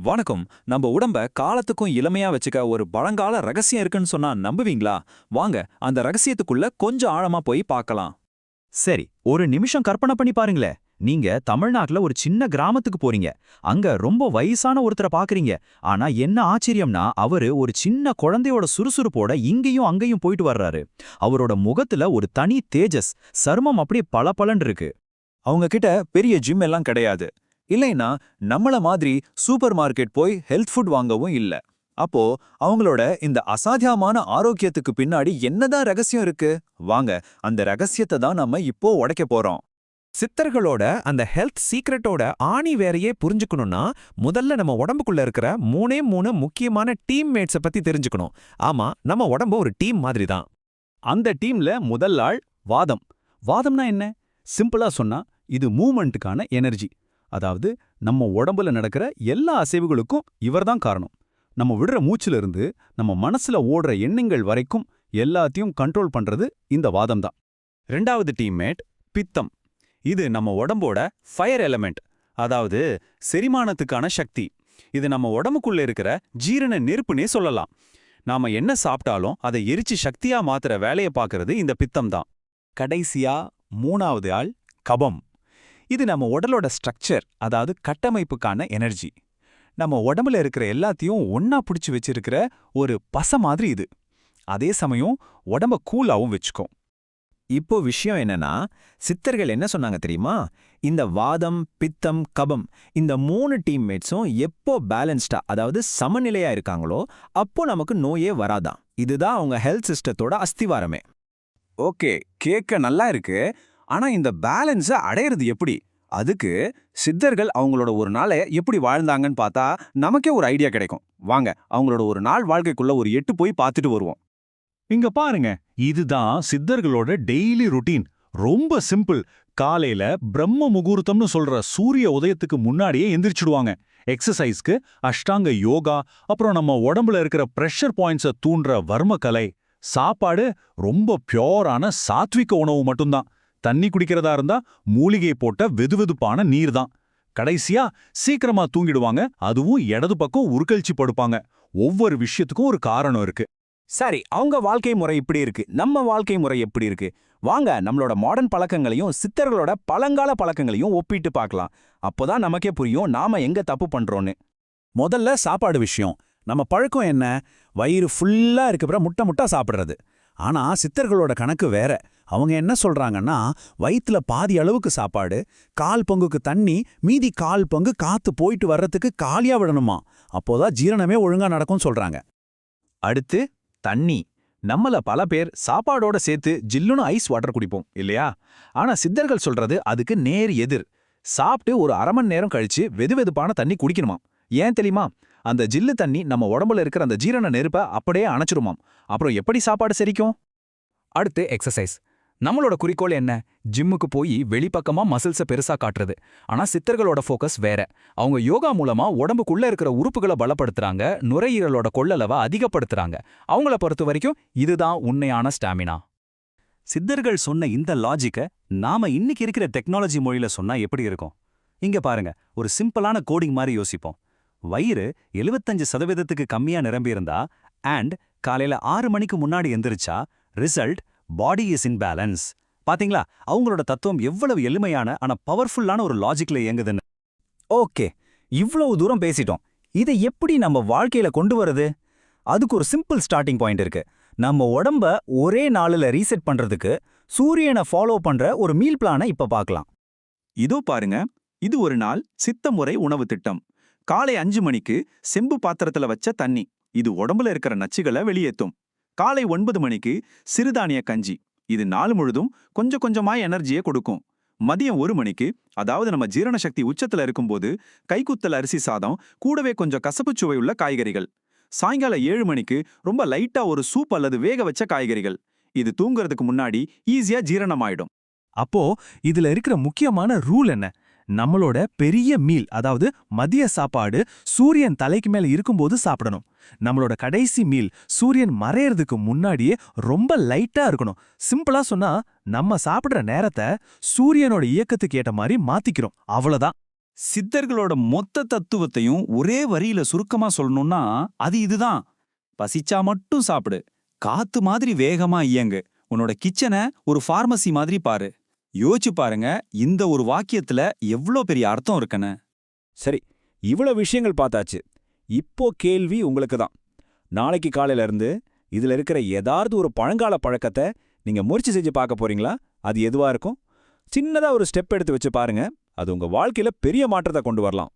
வணக்கம். நம்ம உடம்ப காலத்துக்கும் இளமையா வச்சுக்க ஒரு பழங்கால ரகசியம் இருக்குன்னு சொன்னா நம்புவீங்களா? வாங்க, அந்த ரகசியத்துக்குள்ள கொஞ்சம் ஆழமா போய் பார்க்கலாம். சரி, ஒரு நிமிஷம் கற்பனை பண்ணி பாருங்களே. நீங்க தமிழ்நாட்டுல ஒரு சின்ன கிராமத்துக்கு போறீங்க. அங்க ரொம்ப வயசான ஒருத்தரை பாக்குறீங்க. ஆனா என்ன ஆச்சரியம்னா, அவரு ஒரு சின்ன குழந்தையோட சுறுசுறுப்போட இங்கேயும் அங்கேயும் போயிட்டு வர்றாரு. அவரோட முகத்துல ஒரு தனி தேஜஸ், சருமம் அப்படியே பளபளன்னு இருக்கு. அவங்க கிட்ட பெரிய ஜிம் எல்லாம் கிடையாது. இல்லைன்னா நம்மள மாதிரி சூப்பர் மார்க்கெட் போய் ஹெல்த் ஃபுட் வாங்கவும் இல்ல. அப்போ அவங்களோட இந்த அசாத்தியமான ஆரோக்கியத்துக்கு பின்னாடி என்னதான் ரகசியம் இருக்கு? வாங்க, அந்த ரகசியத்தை தான் நம்ம இப்போ உடைக்க போறோம். சித்தர்களோட அந்த ஹெல்த் சீக்ரெட்டோட ஆணி வேறையே புரிஞ்சுக்கணும்னா முதல்ல நம்ம உடம்புக்குள்ள இருக்கிற மூணு முக்கியமான டீம்மேட்ஸை பத்தி தெரிஞ்சுக்கணும். ஆமா, நம்ம உடம்பு ஒரு டீம் மாதிரி தான். அந்த டீம்ல முதல் ஆள் வாதம். வாதம்னா என்ன? சிம்பிளா சொன்னா இது மூவ்மெண்ட்டுக்கான எனர்ஜி. அதாவது நம்ம உடம்புல நடக்கிற எல்லா அசைவுகளுக்கும் இவர்தான் காரணம். நம்ம விடுற மூச்சுல இருந்து நம்ம மனசுல ஓடுற எண்ணங்கள் வரைக்கும் எல்லாத்தையும் கண்ட்ரோல் பண்றது இந்த வாதம் தான். ரெண்டாவது டீம்மேட் பித்தம். இது நம்ம உடம்போட ஃபயர் எலமெண்ட், அதாவது செரிமானத்துக்கான சக்தி. இது நம்ம உடம்புக்குள்ள இருக்கிற ஜீரண நெருப்புனே சொல்லலாம். நாம என்ன சாப்பிட்டாலும் அதை எரிச்சு சக்தியா மாத்துற வேலையை பார்க்கறது இந்த பித்தம் தான். கடைசியா மூணாவது ஆள் கபம். இது நம்ம உடலோட ஸ்ட்ரக்சர், அதாவது கட்டமைப்புக்கான எனர்ஜி. நம்ம உடம்புல இருக்கிற எல்லாத்தையும் ஒன்னா பிடிச்சு வச்சிருக்கிற ஒரு பசை மாதிரி இது. அதே சமயம் உடம்ப கூலாவும் வச்சுக்கும். இப்போ விஷயம் என்னன்னா, சித்தர்கள் என்ன சொன்னாங்க தெரியுமா? இந்த வாதம், பித்தம், கபம், இந்த 3 டீம்மேட்ஸும் எப்போ பேலன்ஸ்டா, அதாவது சமநிலையா இருக்காங்களோ அப்போ நமக்கு நோயே வராதாம். இதுதான் அவங்க ஹெல்த் சிஸ்டத்தோட அஸ்திவாரமே. ஓகே, கேட்க நல்லா இருக்கு. ஆனா இந்த பேலன்ஸை அடையிறது எப்படி? அதுக்கு சித்தர்கள் அவங்களோட ஒரு நாளை எப்படி வாழ்ந்தாங்கன்னு பார்த்தா நமக்கே ஒரு ஐடியா கிடைக்கும். வாங்க, அவங்களோட ஒரு நாள் வாழ்க்கைக்குள்ள ஒரு எட்டு போய் பார்த்துட்டு வருவோம். இங்க பாருங்க, இதுதான் சித்தர்களோட டெய்லி ருட்டீன். ரொம்ப சிம்பிள். காலையில பிரம்ம முகூர்த்தம்னு சொல்ற சூரிய உதயத்துக்கு முன்னாடியே எந்திரிச்சிடுவாங்க. எக்ஸசைஸ்க்கு அஷ்டாங்க யோகா, அப்புறம் நம்ம உடம்புல இருக்கிற பிரஷர் பாயிண்ட்ஸை தூண்டுற வர்மக்கலை. சாப்பாடு ரொம்ப பியோரான சாத்விக உணவு மட்டும்தான். தண்ணி குடிக்கிறதா இருந்தா மூலிகை போட்ட வெதுவெதுப்பான நீர் தான். கடைசியா சீக்கிரமா தூங்கிடுவாங்க. அதுவும் இடது பக்கம் உருக்கல்ச்சி படுப்பாங்க. ஒவ்வொரு விஷயத்துக்கும் ஒரு காரணம் இருக்கு. சரி, அவங்க வாழ்க்கை முறை இப்படி இருக்கு, நம்ம வாழ்க்கை முறை எப்படி இருக்கு? வாங்க, நம்மளோட மாடர்ன் பழக்கங்களையும் சித்தர்களோட பழங்கால பழக்கங்களையும் ஒப்பிட்டு பார்க்கலாம். அப்போதான் நமக்கே புரியும் நாம எங்க தப்பு பண்றோன்னு. முதல்ல சாப்பாடு விஷயம். நம்ம பழக்கம் என்ன? வயிறு ஃபுல்லா இருக்கப்புறம் முட்டை சாப்பிடுறது. ஆனா சித்தர்களோட கணக்கு வேற. அவங்க என்ன சொல்றாங்கன்னா, வயிற்றுல பாதி அளவுக்கு சாப்பாடு, 1/4 பங்குக்கு தண்ணி, மீதி 1/4 பங்கு காத்து போயிட்டு வர்றதுக்கு காலியா விடணுமா. அப்போதான் ஜீரணமே ஒழுங்கா நடக்கும்னு சொல்றாங்க. அடுத்து தண்ணி. நம்மள பல பேர் சாப்பாடோட சேர்த்து ஜில்லுன்னு ஐஸ் வாட்டர் குடிப்போம் இல்லையா? ஆனா சித்தர்கள் சொல்றது அதுக்கு நேர் எதிர். சாப்பிட்டு ஒரு 1/2 மணி நேரம் கழிச்சு வெதுவெதுப்பான தண்ணி குடிக்கணுமா. ஏன் தெரியுமா? அந்த ஜில்லு தண்ணி நம்ம உடம்புல இருக்கிற அந்த ஜீரண நெருப்பை அப்படியே அணைச்சிருமாம். அப்புறம் எப்படி சாப்பாடு செரிக்கும்? அடுத்து எக்ஸசைஸ். நம்மளோட குறிக்கோள் என்ன? ஜிம்முக்கு போய் வெளிப்பக்கமா மசில்ஸை பெருசா காட்டுறது. ஆனா சித்தர்களோட ஃபோக்கஸ் வேற. அவங்க யோகா மூலமா உடம்புக்குள்ள இருக்கிற உறுப்புகளை பலப்படுத்துறாங்க, நுரையீரலோட கொள்ளளவை அதிகப்படுத்துறாங்க. அவங்கள பொறுத்த வரைக்கும் இதுதான் உண்மையான ஸ்டாமினா. சித்தர்கள் சொன்ன இந்த லாஜிக்கை நாம இன்னைக்கு இருக்கிற டெக்னாலஜி மொழியில சொன்னா எப்படி இருக்கும்? இங்க பாருங்க, ஒரு சிம்பிளான கோடிங் மாதிரி யோசிப்போம். வயிறு 75% கம்மியா நிரம்பியிருந்தா அண்ட் காலையில 6 மணிக்கு முன்னாடி எந்திரிச்சா result body is in balance. பாத்தீங்களா, அவங்களோட தத்துவம் எவ்வளவு எளிமையான ஆனா பவர்ஃபுல்லான ஒரு லாஜிக்ல இயங்குதுன்னு. ஓகே, இவ்வளவு தூரம் பேசிட்டோம். இதை எப்படி நம்ம வாழ்க்கையில கொண்டு வரது? அதுக்கு ஒரு சிம்பிள் ஸ்டார்டிங் பாயிண்ட் இருக்கு. நம்ம உடம்ப ஒரே நாளில் ரீசெட் பண்றதுக்கு சூரியனை ஃபாலோ பண்ற ஒரு மீல் பிளானை இப்ப பார்க்கலாம். இதோ பாருங்க, இது ஒரு நாள் சித்தமுறை உணவு திட்டம். காலை 5 மணிக்கு செம்பு பாத்திரத்துல வச்ச தண்ணி, இது உடம்புல இருக்கிற நச்சுகளை வெளியேற்றும். காலை 9 மணிக்கு சிறுதானிய கஞ்சி, இது நாள் முழுதும் கொஞ்சம் கொஞ்சமா எனர்ஜியை கொடுக்கும். மதியம் 1 மணிக்கு, அதாவது நம்ம ஜீரண சக்தி உச்சத்துல இருக்கும்போது, கைக்குத்தல் அரிசி சாதம், கூடவே கொஞ்சம் கசப்பு சுவையுள்ள காய்கறிகள். சாயங்காலம் 7 மணிக்கு ரொம்ப லைட்டா ஒரு சூப் அல்லது வேக வச்ச காய்கறிகள். இது தூங்குறதுக்கு முன்னாடி ஈஸியா ஜீரணமாயிடும். அப்போ இதுல இருக்கிற முக்கியமான ரூல் என்ன? நம்மளோட பெரிய மீல், அதாவது மதிய சாப்பாடு சூரியன் தலைக்கு மேல இருக்கும்போது சாப்பிடணும். நம்மளோட கடைசி மீல் சூரியன் மறையறதுக்கு முன்னாடியே ரொம்ப லைட்டா இருக்கணும். சிம்பிளா சொன்னா, நம்ம சாப்பிடுற நேரத்தை சூரியனோட இயக்கத்துக்கு ஏற்ற மாதிரி மாத்திக்கிறோம், அவ்வளவுதான். சித்தர்களோட மொத்த தத்துவத்தையும் ஒரே வரியில சுருக்கமா சொல்லணும்னா அது இதுதான். பசிச்சா மட்டும் சாப்பிடு, காத்து மாதிரி வேகமா இயங்கு, உன்னோட கிச்சனை ஒரு பார்மசி மாதிரி பாரு. யோசிச்சு பாருங்க, இந்த ஒரு வாக்கியத்துல எவ்ளோ பெரிய அர்த்தம் இருக்குன்னு. சரி, இவ்வளவு விஷயங்கள் பார்த்தாச்சு. இப்போ கேள்வி உங்களுக்கு தான். நாளைக்கு காலையில இருந்து இதுல இருக்கிற ஏதாவது ஒரு பழங்கால பழக்கத்தை நீங்க முயற்சி செஞ்சு பார்க்க போறீங்களா? அது எதுவா இருக்கும்? சின்னதா ஒரு ஸ்டெப் எடுத்து வச்சு பாருங்க. அது உங்க வாழ்க்கையில பெரிய மாற்றத்தை கொண்டு வரலாம்.